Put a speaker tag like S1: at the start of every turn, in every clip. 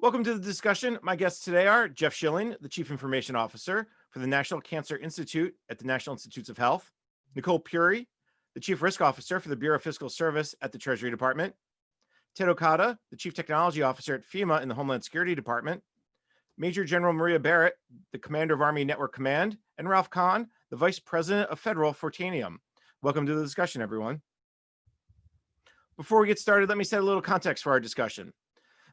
S1: Welcome to the discussion. My guests today are Jeff Schilling, the Chief Information Officer for the National Cancer Institute at the National Institutes of Health, Nicole Puri, the Chief Risk Officer for the Bureau of Fiscal Service at the Treasury Department, Ted Okada, the Chief Technology Officer at FEMA in the Homeland Security Department, Major General Maria Barrett, the Commander of Army Network Command, and Ralph Kahn, the Vice President of Federal for Tanium. Welcome to the discussion, everyone. Before we get started, let me set a little context for our discussion.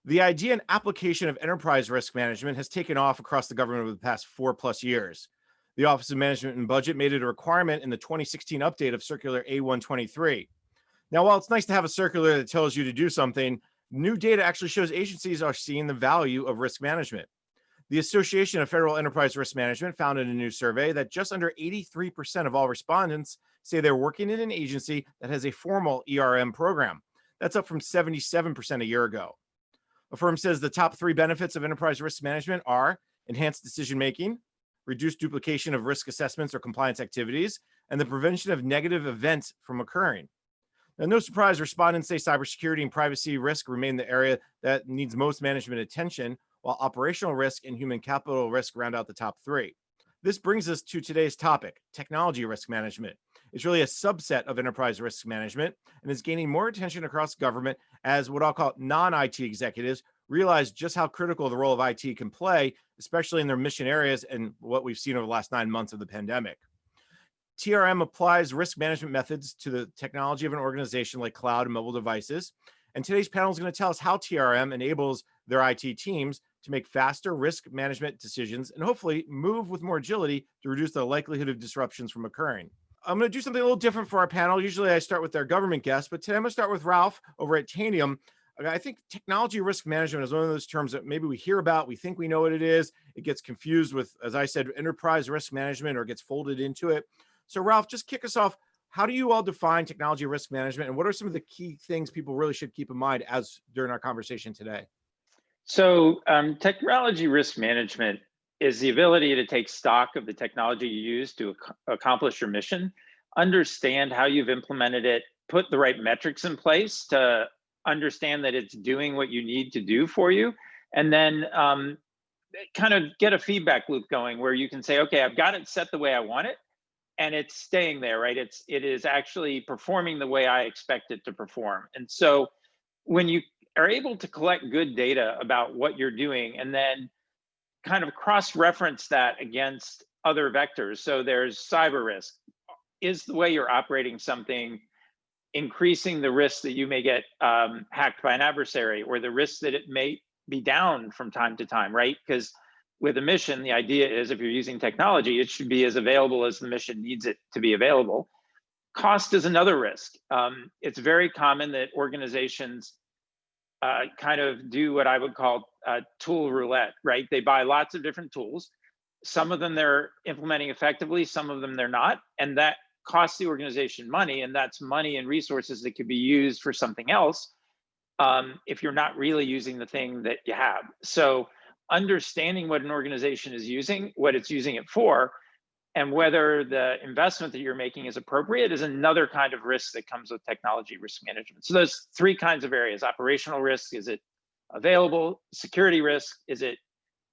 S1: The idea and application of enterprise risk management has taken off across the government over the past 4+ years. The Office of Management and Budget made it a requirement in the 2016 update of Circular A123. Now, while it's nice to have a circular that tells you to do something, new data actually shows agencies are seeing the value of risk management. The Association of Federal Enterprise Risk Management found in a new survey that just under 83% of all respondents say they're working in an agency that has a formal ERM program. That's up from 77% a year ago. A firm says the top 3 benefits of enterprise risk management are enhanced decision-making, reduced duplication of risk assessments or compliance activities, and the prevention of negative events from occurring. Now, no surprise, respondents say cybersecurity and privacy risk remain the area that needs most management attention, while operational risk and human capital risk round out the top 3. This brings us to today's topic, technology risk management. It's really a subset of enterprise risk management and is gaining more attention across government as what I'll call non-IT executives realize just how critical the role of IT can play, especially in their mission areas and what we've seen over the last 9 months of the pandemic. TRM applies risk management methods to the technology of an organization like cloud and mobile devices. And today's panel is going to tell us how TRM enables their IT teams to make faster risk management decisions and hopefully move with more agility to reduce the likelihood of disruptions from occurring. I'm going to do something a little different for our panel. Usually I start with our government guests, but today I'm going to start with Ralph over at Tanium. I think technology risk management is one of those terms that maybe we hear about, we think we know what it is. It gets confused with, as I said, enterprise risk management or gets folded into it. So Ralph, just kick us off. How do you all define technology risk management, and what are some of the key things people really should keep in mind as during our conversation today?
S2: So technology risk management is the ability to take stock of the technology you use to accomplish your mission, understand how you've implemented it, put the right metrics in place to understand that it's doing what you need to do for you, and then kind of get a feedback loop going where you can say, okay, I've got it set the way I want it, and it's staying there, right? It is actually performing the way I expect it to perform. And so when you are able to collect good data about what you're doing and then kind of cross-reference that against other vectors. So there's cyber risk. Is the way you're operating something increasing the risk that you may get hacked by an adversary, or the risk that it may be down from time to time, right? Because with a mission, the idea is if you're using technology, it should be as available as the mission needs it to be available. Cost is another risk. It's very common that organizations kind of do what I would call tool roulette, right? They buy lots of different tools. Some of them they're implementing effectively, some of them they're not. And that costs the organization money, and that's money and resources that could be used for something else if you're not really using the thing that you have. So understanding what an organization is using, what it's using it for, and whether the investment that you're making is appropriate is another kind of risk that comes with technology risk management. So there's 3 kinds of areas. Operational risk, is it available? Security risk, is it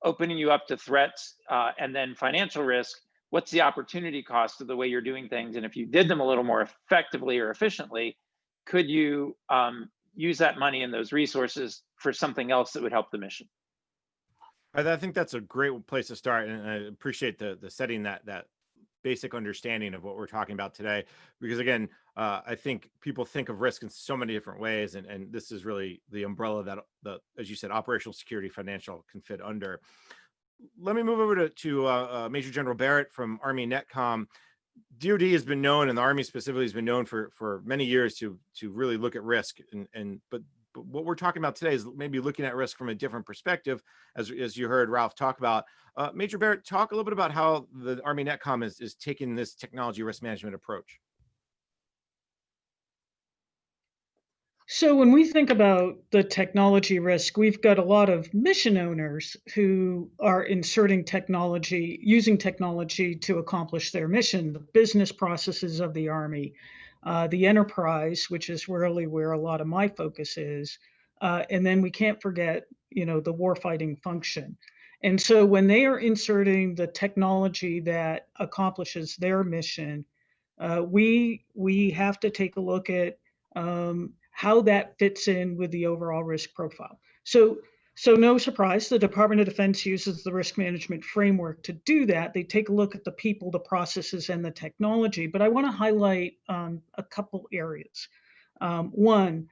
S2: opening you up to threats? And then financial risk, what's the opportunity cost of the way you're doing things? And if you did them a little more effectively or efficiently, could you use that money and those resources for something else that would help the mission?
S1: I think that's a great place to start, and I appreciate the setting that basic understanding of what we're talking about today, because again, I think people think of risk in so many different ways, and this is really the umbrella that as you said, operational security, financial can fit under. Let me move over to Major General Barrett from Army NetCom. DoD has been known, and the Army specifically has been known for many years to really look at risk, but what we're talking about today is maybe looking at risk from a different perspective, as you heard Ralph talk about. Major Barrett, talk a little bit about how the Army NetCom is taking this technology risk management approach.
S3: So when we think about the technology risk, we've got a lot of mission owners who are inserting technology, using technology to accomplish their mission, the business processes of the Army, the enterprise, which is really where a lot of my focus is. And then we can't forget, the warfighting function. And so when they are inserting the technology that accomplishes their mission, we have to take a look at how that fits in with the overall risk profile. So no surprise, the Department of Defense uses the risk management framework to do that. They take a look at the people, the processes, and the technology. But I want to highlight a couple areas. One,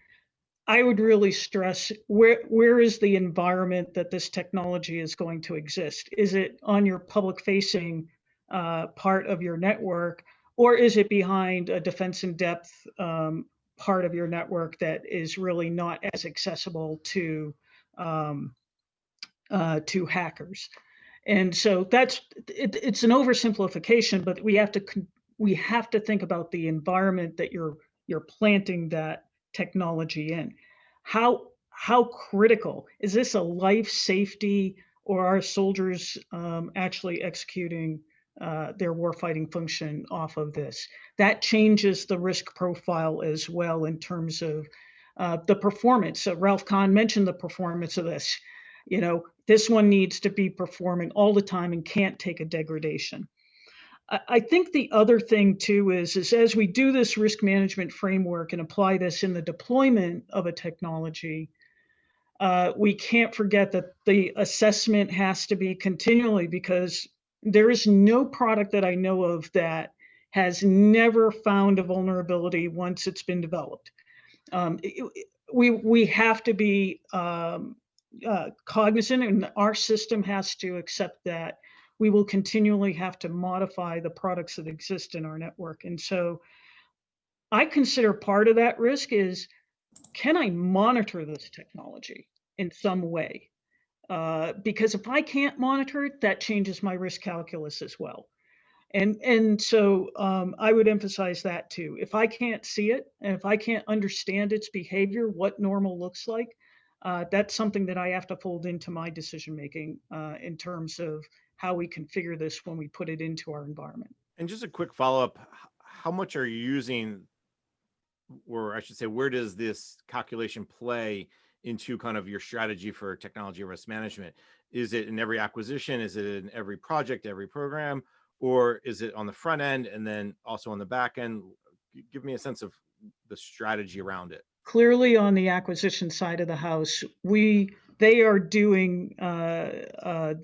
S3: I would really stress where is the environment that this technology is going to exist? Is it on your public facing part of your network, or is it behind a defense in depth part of your network that is really not as accessible um, to hackers? And so it's an oversimplification, but we have to think about the environment that you're planting that technology in. How critical is this? A life safety, or are soldiers actually executing their warfighting function off of this? That changes the risk profile as well in terms of the performance. So Ralph Kahn mentioned the performance of this. This one needs to be performing all the time and can't take a degradation. I think the other thing too is as we do this risk management framework and apply this in the deployment of a technology, we can't forget that the assessment has to be continually, because there is no product that I know of that has never found a vulnerability once it's been developed. We have to be cognizant, and our system has to accept that we will continually have to modify the products that exist in our network. And so I consider part of that risk is, can I monitor this technology in some way? Because if I can't monitor it, that changes my risk calculus as well. And so I would emphasize that too. If I can't see it, and if I can't understand its behavior, what normal looks like, that's something that I have to fold into my decision making in terms of how we configure this when we put it into our environment.
S1: And just a quick follow-up, how much are you using, or I should say, where does this calculation play into kind of your strategy for technology risk management? Is it in every acquisition? Is it in every project, every program? Or is it on the front end and then also on the back end? Give me a sense of the strategy around it.
S3: Clearly, on the acquisition side of the house, they are doing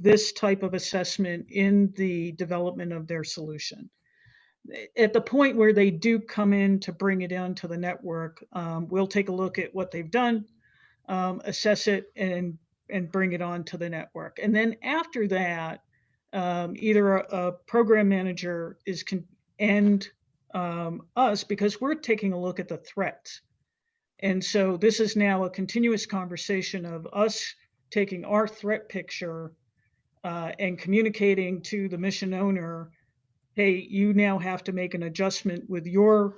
S3: this type of assessment in the development of their solution. At the point where they do come in to bring it onto the network, we'll take a look at what they've done, assess it, and bring it onto the network. And then after that, either a program manager and us, because we're taking a look at the threats. And so this is now a continuous conversation of us taking our threat picture and communicating to the mission owner, hey, you now have to make an adjustment with your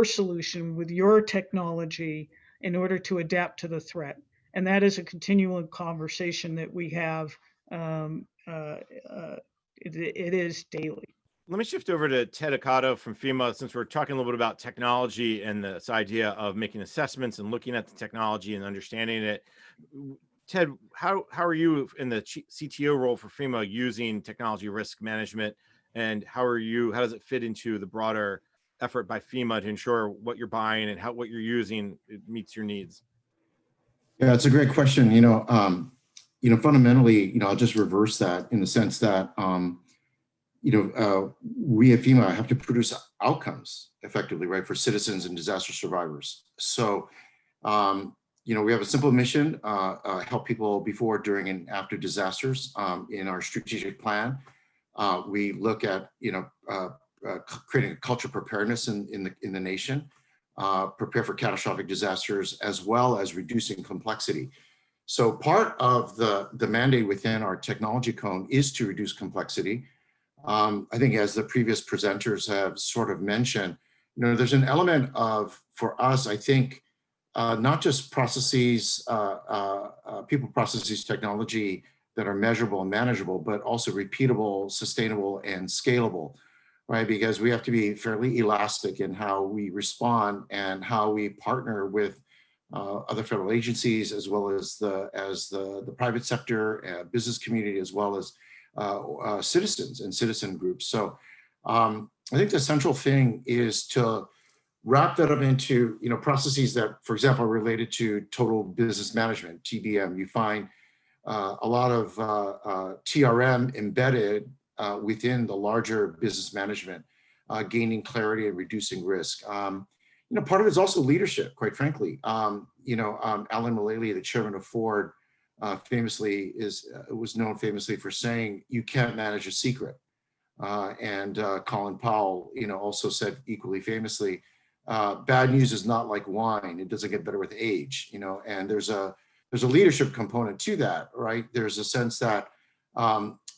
S3: solution, with your technology, in order to adapt to the threat. And that is a continual conversation that we have. It is daily.
S1: Let me shift over to Ted Ocado from FEMA, since we're talking a little bit about technology and this idea of making assessments and looking at the technology and understanding it. Ted, how are you in the CTO role for FEMA using technology risk management, and how does it fit into the broader effort by FEMA to ensure what you're buying and what you're using meets your needs?
S4: Yeah, it's a great question. Fundamentally, I'll just reverse that in the sense that, we at FEMA have to produce outcomes effectively, right, for citizens and disaster survivors. So, we have a simple mission, help people before, during, and after disasters. In our strategic plan, we look at, creating a culture of preparedness in the nation, prepare for catastrophic disasters, as well as reducing complexity. So part of the mandate within our technology cone is to reduce complexity. I think, as the previous presenters have sort of mentioned, there's an element of, for us, I think, not just processes, people, processes, technology that are measurable and manageable, but also repeatable, sustainable, and scalable, right? Because we have to be fairly elastic in how we respond and how we partner with other federal agencies, as well as the private sector, business community, as well as citizens and citizen groups. So I think the central thing is to wrap that up into processes that, for example, are related to total business management, TBM. You find a lot of TRM embedded within the larger business management, gaining clarity and reducing risk. Part of it is also leadership, quite frankly. Alan Mulally, the chairman of Ford, famously was known famously for saying, "You can't manage a secret." And Colin Powell, also said equally famously, "Bad news is not like wine; it doesn't get better with age." And there's a leadership component to that, right? There's a sense that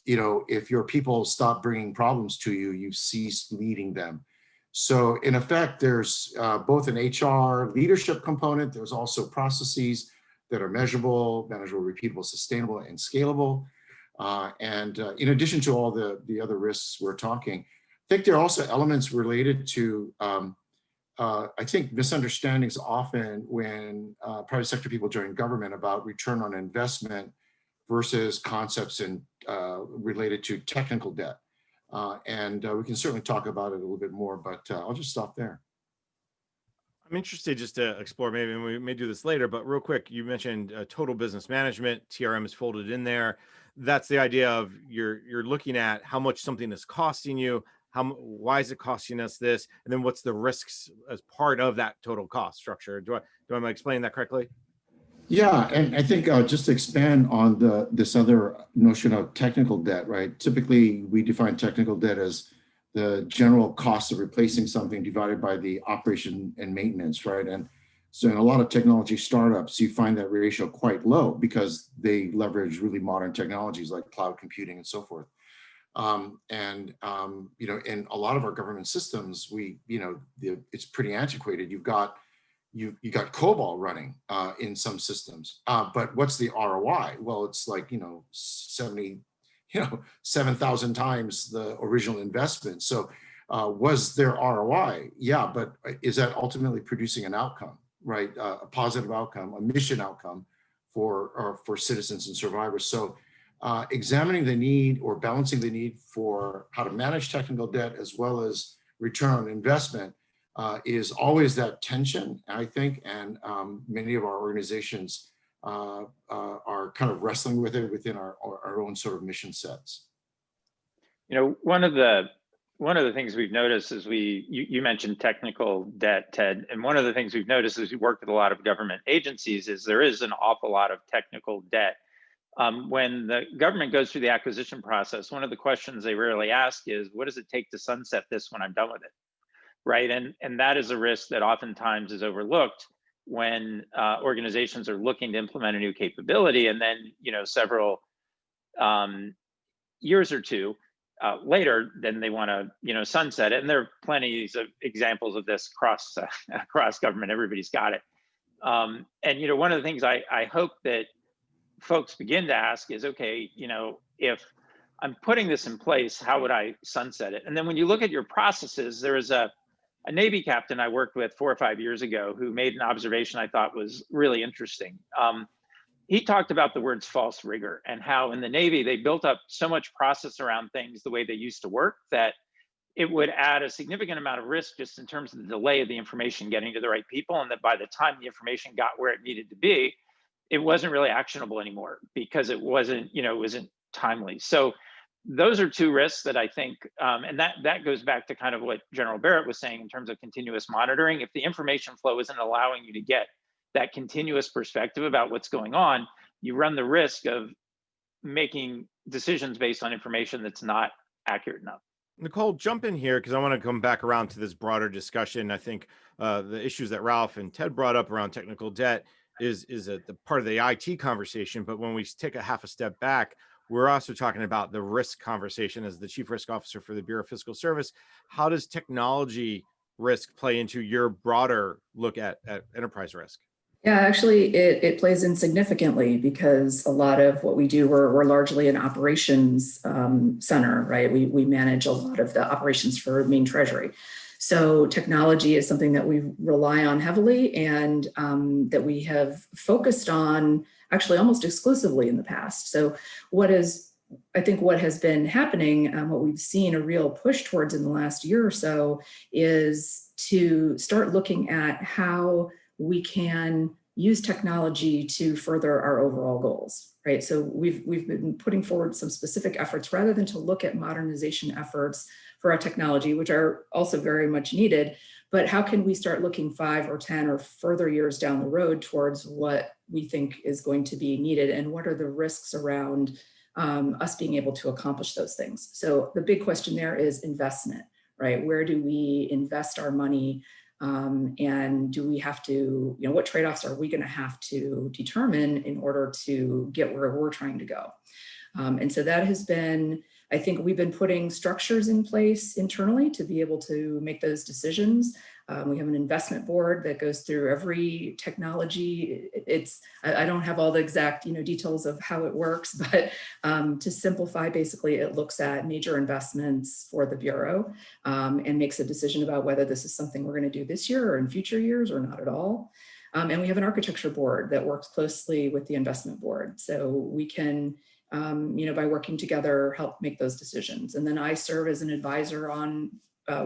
S4: if your people stop bringing problems to you, you've ceased leading them. So in effect, there's both an HR leadership component. There's also processes that are measurable, repeatable, sustainable, and scalable. And in addition to all the other risks we're talking, I think there are also elements related to, I think, misunderstandings often when private sector people join government about return on investment versus concepts related to technical debt. And we can certainly talk about it a little bit more, but I'll just stop there.
S1: I'm interested just to explore, maybe, and we may do this later, but real quick, you mentioned total business management, TRM is folded in there. That's the idea of you're looking at how much something is costing you, why is it costing us this, and then what's the risks as part of that total cost structure. Do I explain that correctly?
S4: Yeah, and I think just to expand on this other notion of technical debt, right? Typically, we define technical debt as the general cost of replacing something divided by the operation and maintenance, right? And so in a lot of technology startups, you find that ratio quite low because they leverage really modern technologies like cloud computing and so forth. In a lot of our government systems, it's pretty antiquated. You got COBOL running in some systems, but what's the ROI? Well, it's like 7,000 times the original investment. So was there ROI? Yeah, but is that ultimately producing an outcome, right? A positive outcome, a mission outcome for citizens and survivors. So examining the need or balancing the need for how to manage technical debt as well as return on investment is always that tension, I think, and many of our organizations are kind of wrestling with it within our own sort of mission sets.
S2: One of the things we've noticed is you mentioned technical debt, Ted, and one of the things we've noticed is we work with a lot of government agencies is there is an awful lot of technical debt. When the government goes through the acquisition process, one of the questions they rarely ask is, what does it take to sunset this when I'm done with it? Right, and that is a risk that oftentimes is overlooked when organizations are looking to implement a new capability, and then several years or two later, then they want to sunset it. And there are plenty of examples of this across government. Everybody's got it. And one of the things I hope that folks begin to ask is, okay, if I'm putting this in place, how would I sunset it? And then when you look at your processes, there is a Navy captain I worked with 4 or 5 years ago who made an observation I thought was really interesting. He talked about the words false rigor and how in the Navy, they built up so much process around things the way they used to work that it would add a significant amount of risk just in terms of the delay of the information getting to the right people. And that by the time the information got where it needed to be, it wasn't really actionable anymore because it wasn't timely. So those are two risks that I think, and that goes back to kind of what General Barrett was saying in terms of continuous monitoring. If the information flow isn't allowing you to get that continuous perspective about what's going on, you run the risk of making decisions based on information that's not accurate enough.
S1: Nicole, jump in here because I want to come back around to this broader discussion. I think the issues that Ralph and Ted brought up around technical debt is the part of the IT conversation. But when we take a half a step back, we're also talking about the risk conversation. As the Chief Risk Officer for the Bureau of Fiscal Service, how does technology risk play into your broader look at enterprise risk?
S5: Yeah, actually, it plays in significantly because a lot of what we do, we're largely an operations center, right? We manage a lot of the operations for main treasury. So technology is something that we rely on heavily, and that we have focused on actually almost exclusively in the past. So I think what has been happening, what we've seen a real push towards in the last year or so, is to start looking at how we can use technology to further our overall goals, right? So we've been putting forward some specific efforts rather than to look at modernization efforts for our technology, which are also very much needed, but how can we start looking 5 or 10 or further years down the road towards what we think is going to be needed, and what are the risks around us being able to accomplish those things. So the big question there is investment, right? Where do we invest our money? And do we have to, what trade-offs are we going to have to determine in order to get where we're trying to go? And so that has been, I think we've been putting structures in place internally to be able to make those decisions. We have an investment board that goes through every technology. I don't have all the exact details of how it works, but to simplify, basically it looks at major investments for the Bureau and makes a decision about whether this is something we're going to do this year or in future years or not at all. And we have an architecture board that works closely with the investment board. So we can, by working together, help make those decisions. And then I serve as an advisor on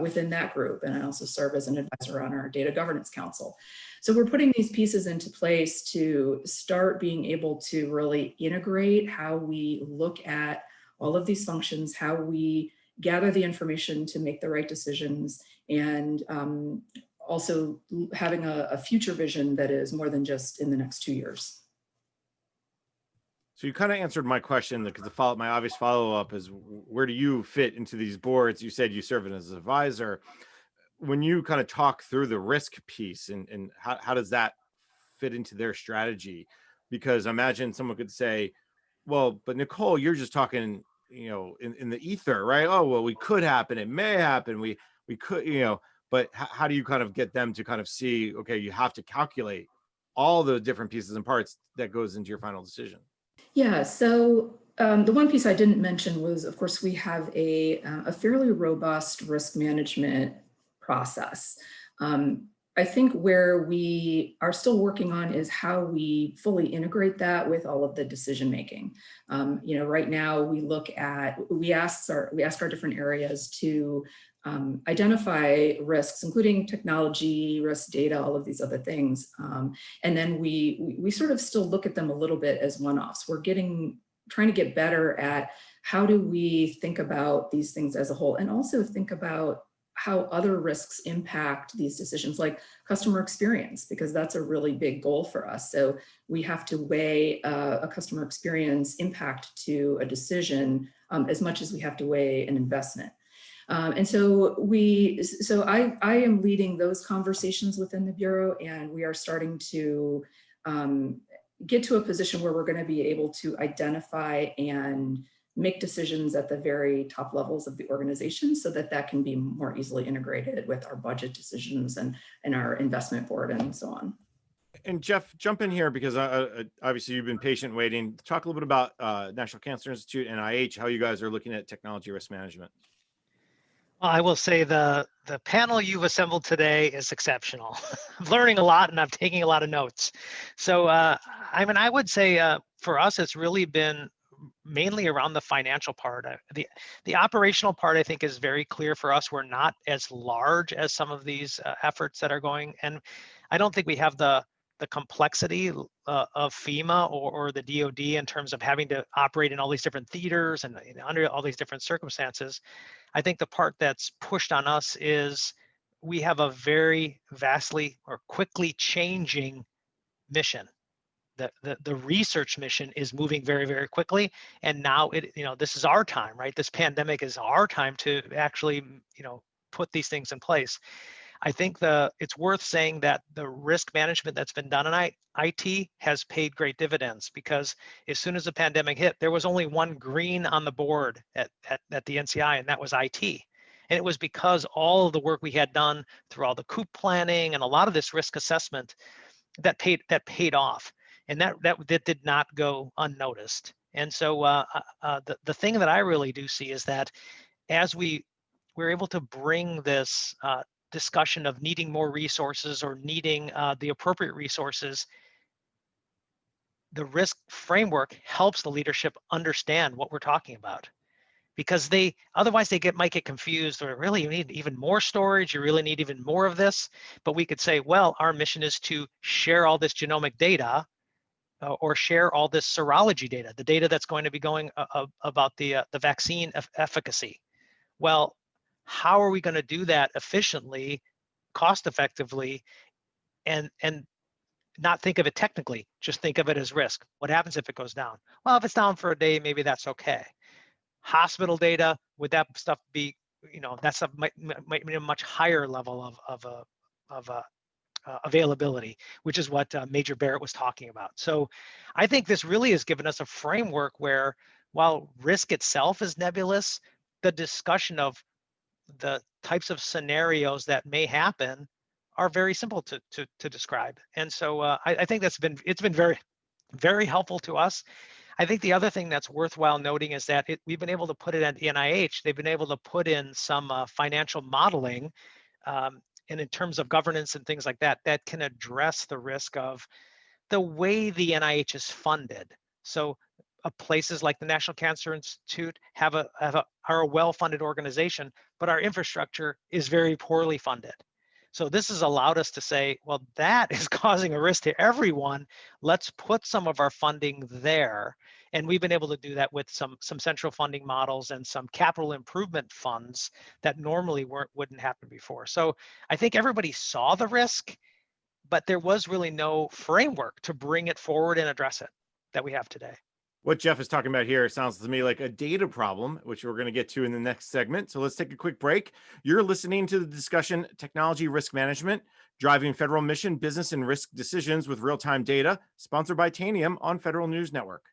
S5: within that group. And I also serve as an advisor on our data governance council. So we're putting these pieces into place to start being able to really integrate how we look at all of these functions, how we gather the information to make the right decisions, and also having a future vision that is more than just in the next 2 years.
S1: So you kind of answered my question, because my obvious follow-up is, where do you fit into these boards? You said you serve as an advisor. When you kind of talk through the risk piece, and how does that fit into their strategy? Because imagine someone could say, well, but Nicole, you're just talking, in the ether, right? Oh, well, we could happen. It may happen. We could, but how do you kind of get them to kind of see, okay, you have to calculate all the different pieces and parts that goes into your final decision?
S5: Yeah, so the one piece I didn't mention was, of course, we have a fairly robust risk management process. I think where we are still working on is how we fully integrate that with all of the decision making. Right now we ask our different areas to identify risks, including technology, risk data, all of these other things. And then we sort of still look at them a little bit as one-offs. We're trying to get better at how do we think about these things as a whole, and also think about how other risks impact these decisions, like customer experience, because that's a really big goal for us. So we have to weigh a customer experience impact to a decision as much as we have to weigh an investment. And so I am leading those conversations within the Bureau, and we are starting to get to a position where we're going to be able to identify and make decisions at the very top levels of the organization, so that can be more easily integrated with our budget decisions and our investment board and so on.
S1: And Jeff, jump in here, because obviously you've been patient waiting. Talk a little bit about National Cancer Institute, NIH, how you guys are looking at technology risk management.
S6: Well, I will say the panel you've assembled today is exceptional. I'm learning a lot and I'm taking a lot of notes. So, I would say for us, it's really been mainly around the financial part. The operational part, I think, is very clear for us. We're not as large as some of these efforts that are going, and I don't think we have the complexity of FEMA or the DoD in terms of having to operate in all these different theaters and under all these different circumstances. I think the part that's pushed on us is we have a very vastly or quickly changing mission. The research mission is moving very, very quickly, and now this is our time, right? This pandemic is our time to actually put these things in place. I think it's worth saying that the risk management that's been done in IT has paid great dividends, because as soon as the pandemic hit, there was only one green on the board at the NCI, and that was IT. And it was because all of the work we had done through all the COOP planning and a lot of this risk assessment that paid off. And that did not go unnoticed. And so the thing that I really do see is that as we're able to bring this discussion of needing more resources or needing the appropriate resources, the risk framework helps the leadership understand what we're talking about, because otherwise they might get confused, or really you need even more storage, you really need even more of this. But we could say, well, our mission is to share all this genomic data, or share all this serology data, the data that's going to be going about the vaccine efficacy. Well, how are we going to do that efficiently, cost effectively, and not think of it technically, just think of it as risk? What happens if it goes down? Well, if it's down for a day, maybe that's okay. Hospital data, would that stuff be, that stuff might be a much higher level of availability, which is what Major Barrett was talking about. So I think this really has given us a framework where, while risk itself is nebulous, the discussion of the types of scenarios that may happen are very simple to describe. And so I think it's been very, very helpful to us. I think the other thing that's worthwhile noting is that we've been able to put it at the NIH. They've been able to put in some financial modeling, and in terms of governance and things like that, that can address the risk of the way the NIH is funded. So places like the National Cancer Institute are a well-funded organization, but our infrastructure is very poorly funded. So this has allowed us to say, well, that is causing a risk to everyone. Let's put some of our funding there. And we've been able to do that with some central funding models and some capital improvement funds that normally wouldn't happen before. So I think everybody saw the risk, but there was really no framework to bring it forward and address it that we have today.
S1: What Jeff is talking about here sounds to me like a data problem, which we're going to get to in the next segment. So let's take a quick break. You're listening to the discussion, Technology Risk Management, Driving Federal Mission, Business and Risk Decisions with Real-Time Data, sponsored by Tanium on Federal News Network.